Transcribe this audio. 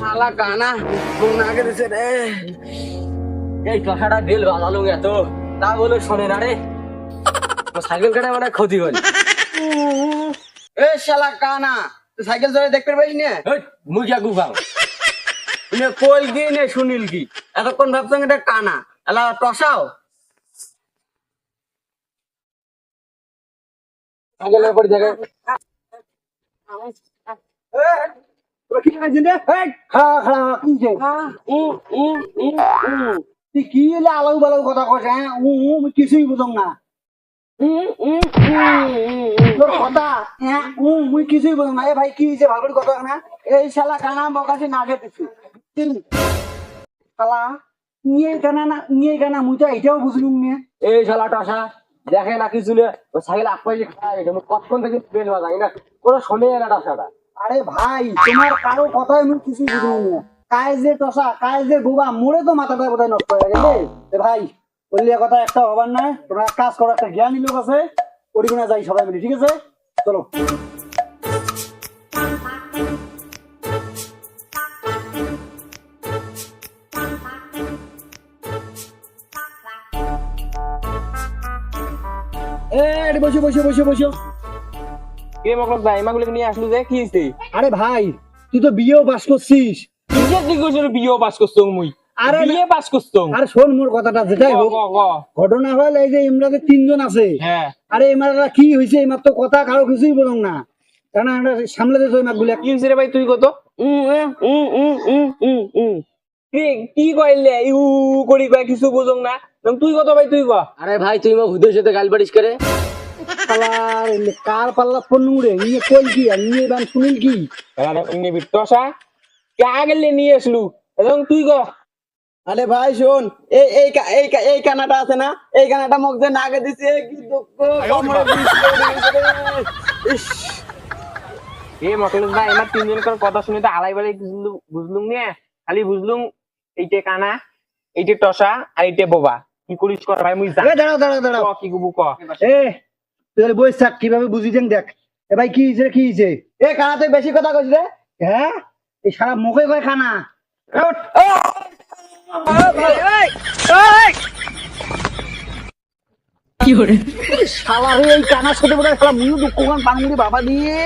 শালা কানা ঘুম না গেছে রে। এই কথাটা বেল বাজালো এত তা বলে শোনে না রে। সাইকেল কাটা মানে ক্ষতি হল। এ শালা কানা তুই সাইকেল চলে দেখতে পাইস না? মুই যা গুগাও ইনে কই কি নে শুনিল কি এতক্ষণ ভাবছেন এটা কানা এলা টসাও সাইকেলের উপর দেখে কি খাইছিস রে? খাওয়া খাওয়া কি যে তুই কি এলে আলাউ বালাউ কথা কস? হ্যাঁ আমি কিছুই বুঝলাম না তোর কথা। হ্যাঁ মুই কিছুই বুঝলাম না। এ ভাই কি হয়েছে ভালো করে কথা না? এই শালা কানা বকাশি না খেতেছি শালা নিয়ে কানা না নিয়ে কানা মুই তো এটাও বুঝলুম না। এই শালা টসা দেখে না কিছু না ও সাইকেল আপাই খায় এটা কতক্ষণ থেকে বেল বাজাই না কোনো শোনে না টসাটা। আরে ভাই তোমার কারো কথাই আমি কিছুই বুঝলুম না। কায় যে টসা কায় যে বোবা মোড়ে তো মাথাটা বোধহয় নষ্ট হয়ে গেছে। এ ভাই বললি কথা একটা হবার না। তোমরা এক কাজ করো, একটা জ্ঞানী লোক আছে ওরিগুনা যাই সবাই মিলে, ঠিক আছে? চলো। বসো বসো বসো বসো। কে মকলক ভাই এমাগুলো নিয়ে আসলো যে কি হইছে? আরে ভাই তুই তো বিয়েও পাস করছিস। নিজে কি কইছিস বিয়ে পাস করছো মুই? আরে বিয়ে পাস করছো? আরে শোন মোর কথাটা, যেটাই হোক ঘটনা হল এই যে ইমরাদের তিনজন আছে। হ্যাঁ আরে ইমরাদরা কি হয়েছে এই মাত্র কথা কারো কিছুই বলুন না, কারণ আমরা সামলাতে যাই মাগুলো। কি হইছে রে ভাই তুই কত কি কইলে ইউ করি কয় কিছু বুঝং না তুই কত ভাই তুই ক? আরে ভাই তুই মা হুদের সাথে গাল বাড়িস করে শালার কার পাল্লা ফোন উড়ে নিয়ে কই কি আর নিয়ে গান শুনিল কি? আরে ইনে বিটসা কে আগলে নিয়ে আসলু এবং তুই ক? আরে ভাই শোন, এই এই এই কানাটা আছে না, এই কানাটা মুখ দিয়ে নাগে দিছে, কি দুঃখ কোমরে এ মকলক ভাই আমার তিনজনকার কথা শুনে তো আলাই বালাই বুঝলুম না, খালি বুঝলুম এইটে কানা এইটে টসা আর এইটে বোবা। কি করিস কর ভাই মুই জানি। দাঁড়াও দাঁড়াও দাঁড়াও, ক কি গুবু ক? এ তুই বইস থাক, কিভাবে বুঝিছেন দেখ। এ ভাই কি হয়েছে কি হয়েছে? এ কানা তুই বেশি কথা কইছ রে। হ্যাঁ এই সারা মুখে কয় খানা। কি করে শালারে এই কানার সাথে বোধহয় শালা মুই দুঃখ গান পানমুড়ি বাবা দিয়ে